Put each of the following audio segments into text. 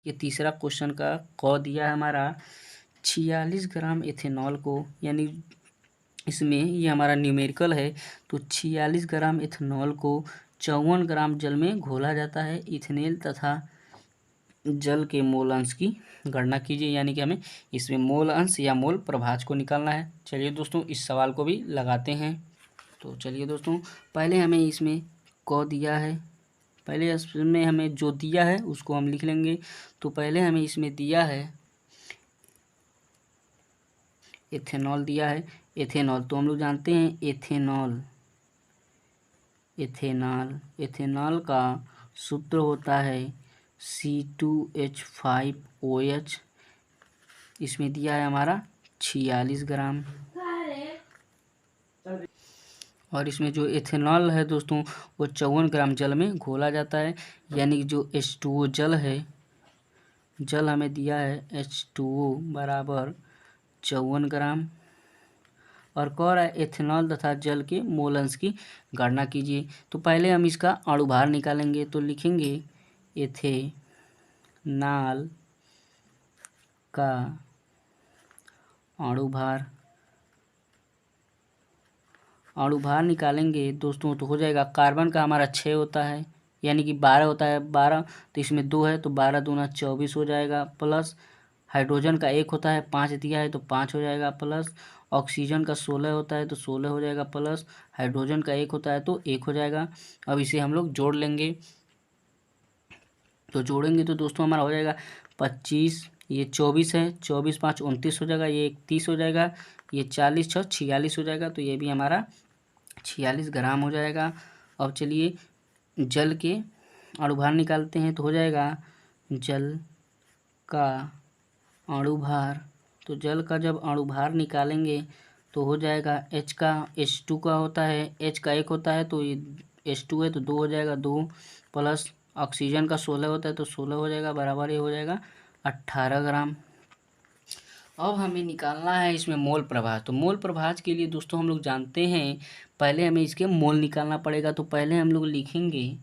ये तीसरा क्वेश्चन का क दिया है हमारा 46 ग्राम इथेनॉल को, यानी इसमें ये हमारा न्यूमेरिकल है। तो 46 ग्राम इथेनॉल को 54 ग्राम जल में घोला जाता है। इथेनॉल तथा जल के मोल अंश की गणना कीजिए, यानी कि हमें इसमें मोल अंश या मोल प्रभाज को निकालना है। चलिए दोस्तों इस सवाल को भी लगाते हैं। तो चलिए दोस्तों पहले हमें इसमें क दिया है, पहले इसमें हमें जो दिया है उसको हम लिख लेंगे। तो पहले हमें इसमें दिया है इथेनॉल दिया है। इथेनॉल तो हम लोग जानते हैं इथेनॉल का सूत्र होता है C2H5OH। इसमें दिया है हमारा 46 ग्राम। और इसमें जो इथेनॉल है दोस्तों वो 54 ग्राम जल में घोला जाता है, यानी कि जो H2O जल है, जल हमें दिया है H2O बराबर 54 ग्राम। और कह रहा है इथेनॉल तथा जल के मोल अंश की गणना कीजिए। तो पहले हम इसका अणुभार निकालेंगे। तो लिखेंगे इथेनॉल का अणुभार निकालेंगे दोस्तों तो हो जाएगा, कार्बन का हमारा 6 होता है, यानी कि 12 होता है, 12 तो इसमें 2 है तो 12 दूना 24 हो जाएगा, प्लस हाइड्रोजन का 1 होता है, 5 दिया है तो 5 हो जाएगा, प्लस ऑक्सीजन का 16 होता है तो 16 हो जाएगा, प्लस हाइड्रोजन का 1 होता है तो 1 हो जाएगा। अब इसे हम लोग जोड़ लेंगे। तो जोड़ेंगे तो दोस्तों हमारा हो जाएगा 25, ये 24 है, 24 5 29 हो जाएगा, ये 31 हो जाएगा, ये 40 6 46 हो जाएगा। तो ये भी हमारा 46 ग्राम हो जाएगा। अब चलिए जल के अणुभार निकालते हैं। तो हो जाएगा जल का अणुभार। तो जल का जब अणुभार निकालेंगे तो हो जाएगा H का H2 का होता है, H का 1 होता है तो ये H2 है तो 2 हो जाएगा, 2 प्लस ऑक्सीजन का 16 होता है तो 16 हो जाएगा, बराबर ये हो जाएगा 18 ग्राम। अब हमें निकालना है इसमें मोल प्रभाज। तो मोल प्रभाज के लिए दोस्तों हम लोग जानते हैं, पहले हमें इसके मोल निकालना पड़ेगा। तो पहले हम लोग लिखेंगे,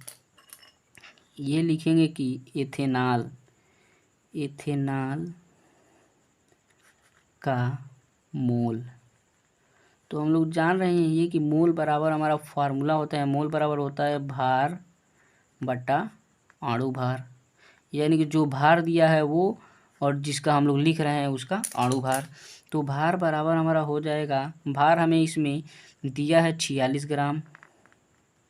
ये लिखेंगे कि इथेनॉल का मोल। तो हम लोग जान रहे हैं ये कि मोल बराबर हमारा फार्मूला होता है, मोल बराबर होता है भार बटा अणुभार, यानी कि जो भार दिया है वो और जिसका हम लोग लिख रहे हैं उसका अणुभार। तो भार बराबर हमारा हो जाएगा, भार हमें इसमें दिया है 46 ग्राम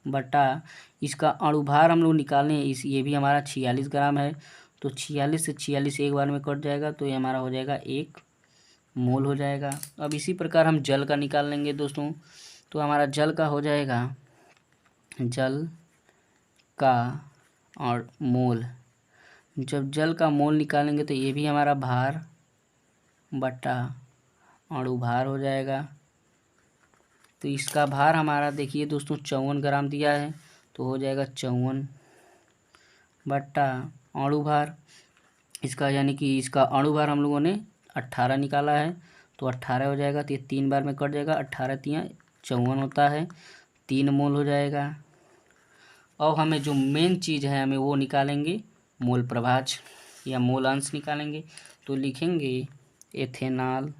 बटा इसका अणुभार हम लोग निकालने हैं, ये भी हमारा 46 ग्राम है। तो 46 से 46 एक बार में कट जाएगा तो ये हमारा हो जाएगा 1 मोल हो जाएगा। अब इसी प्रकार हम जल का निकाल लेंगे दोस्तों। तो हमारा जल का हो जाएगा, जल का और मोल, जब जल का मोल निकालेंगे तो ये भी हमारा भार बटा अणुभार हो जाएगा। तो इसका भार हमारा देखिए दोस्तों 54 ग्राम दिया है तो हो जाएगा 54 बटा अणुभार इसका, यानी कि इसका अणुभार हम लोगों ने 18 निकाला है तो 18 हो जाएगा। तो ये 3 बार में कट जाएगा, 18 तिया 54 होता है, 3 मोल हो जाएगा। अब हमें जो मेन चीज़ है हमें वो निकालेंगे, मोल प्रभाज या मोल अंश निकालेंगे। तो लिखेंगे इथेनॉल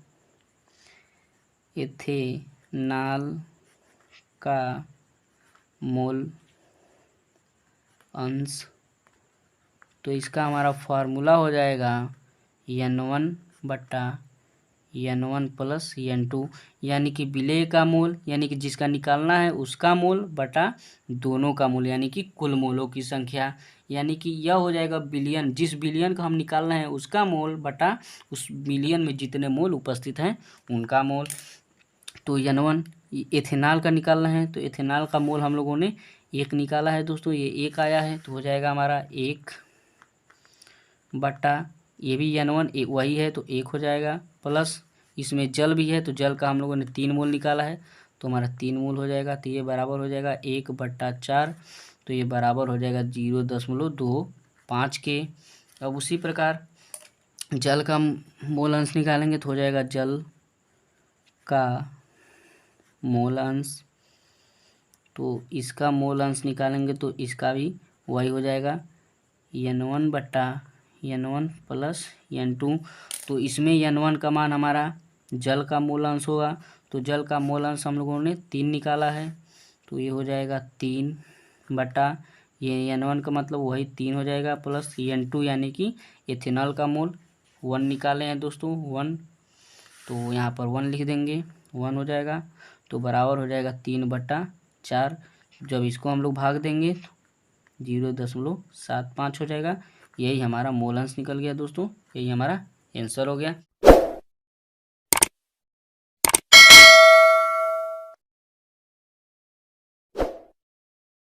का मोल अंश। तो इसका हमारा फार्मूला हो जाएगा N1 बटा N1 प्लस N2, यानी कि विलेय का मोल, यानी कि जिसका निकालना है उसका मोल बटा दोनों का मोल, यानी कि कुल मोलों की संख्या, यानी कि यह हो जाएगा बिलियन, जिस बिलियन का हम निकालना है उसका मोल बटा उस बिलियन में जितने मोल उपस्थित हैं उनका मोल। तो N1 इथेनॉल का निकालना है तो इथेनॉल का मोल हम लोगों ने 1 निकाला है दोस्तों, ये 1 आया है तो हो जाएगा हमारा 1 बटा ये भी N1 वही है तो 1 हो जाएगा, प्लस इसमें जल भी है तो जल का हम लोगों ने 3 मोल निकाला है तो हमारा 3 मोल हो जाएगा। तो ये बराबर हो जाएगा 1 बटा 4, तो ये बराबर हो जाएगा 0.25 के। अब उसी प्रकार जल का मोल अंश निकालेंगे तो हो जाएगा जल का मोल अंश। तो इसका मोल अंश निकालेंगे तो इसका भी वही हो जाएगा N1 बटा N1 प्लस N2। तो इसमें N1 का मान हमारा जल का मोल अंश होगा, तो जल का मोल अंश हम लोगों ने 3 निकाला है, तो ये हो जाएगा 3 बटा ये N1 का मतलब वही 3 हो जाएगा, प्लस N2 यानी कि इथेनॉल का मोल 1 निकाले हैं दोस्तों 1, तो यहाँ पर 1 लिख देंगे, 1 हो जाएगा, तो बराबर हो जाएगा 3/4। जब इसको हम लोग भाग देंगे 0.75 हो जाएगा। यही हमारा मोल अंश निकल गया दोस्तों, यही हमारा आंसर हो गया।